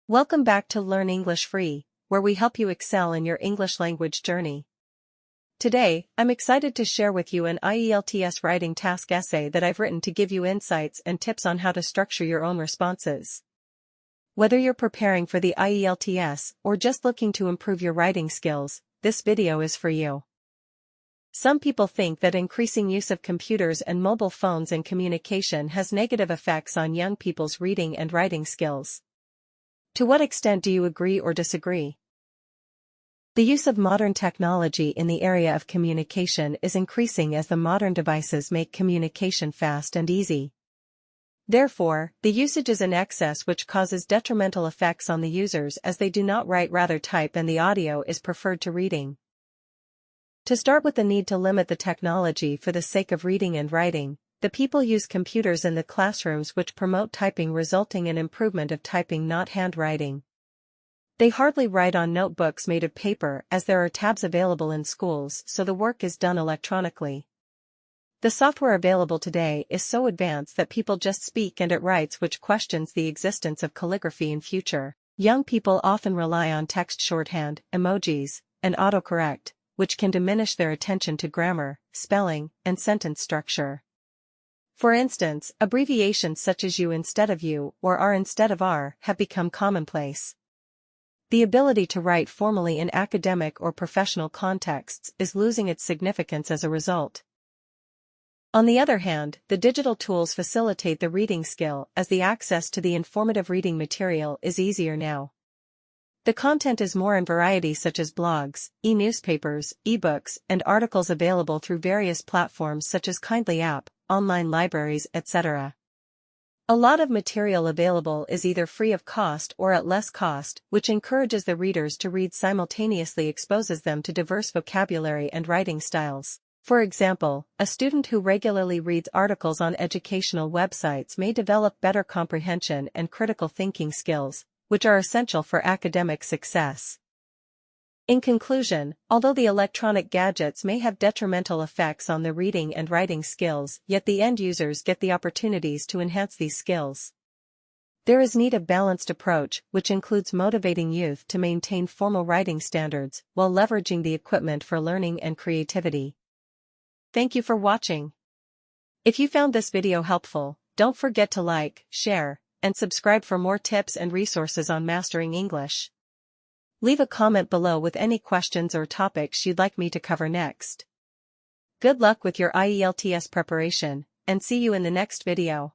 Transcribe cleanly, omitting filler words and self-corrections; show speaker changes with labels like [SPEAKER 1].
[SPEAKER 1] Welcome back to Learn English Free, where we help you excel in your English language journey. Today, I'm excited to share with you an IELTS Writing Task essay that I've written to give you insights and tips on how to structure your own responses. Whether you're preparing for the IELTS or just looking to improve your writing skills, this video is for you. Some people think that increasing use of computers and mobile phones in communication has negative effects on young people's reading and writing skills. To what extent do you agree or disagree? The use of modern technology in the area of communication is increasing as the modern devices make communication fast and easy. Therefore, the usage is in excess, which causes detrimental effects on the users as they do not write, rather type, and the audio is preferred to reading. To start with the need to limit the technology for the sake of reading and writing, the people use computers in the classrooms which promote typing, resulting in improvement of typing, not handwriting. They hardly write on notebooks made of paper as there are tabs available in schools, so the work is done electronically. The software available today is so advanced that people just speak and it writes, which questions the existence of calligraphy in future. Young people often rely on text shorthand, emojis, and autocorrect, which can diminish their attention to grammar, spelling, and sentence structure. For instance, abbreviations such as you instead of you or are instead of are have become commonplace. The ability to write formally in academic or professional contexts is losing its significance as a result. On the other hand, the digital tools facilitate the reading skill as the access to the informative reading material is easier now. The content is more in variety, such as blogs, e-newspapers, e-books, and articles available through various platforms such as Kindly app, online libraries, etc. A lot of material available is either free of cost or at less cost, which encourages the readers to read simultaneously, exposes them to diverse vocabulary and writing styles. For example, a student who regularly reads articles on educational websites may develop better comprehension and critical thinking skills, which are essential for academic success. In conclusion, although the electronic gadgets may have detrimental effects on the reading and writing skills, yet the end users get the opportunities to enhance these skills. There is need of a balanced approach, which includes motivating youth to maintain formal writing standards while leveraging the equipment for learning and creativity. Thank you for watching. If you found this video helpful, don't forget to like, share, and subscribe for more tips and resources on mastering English. Leave a comment below with any questions or topics you'd like me to cover next. Good luck with your IELTS preparation, and see you in the next video.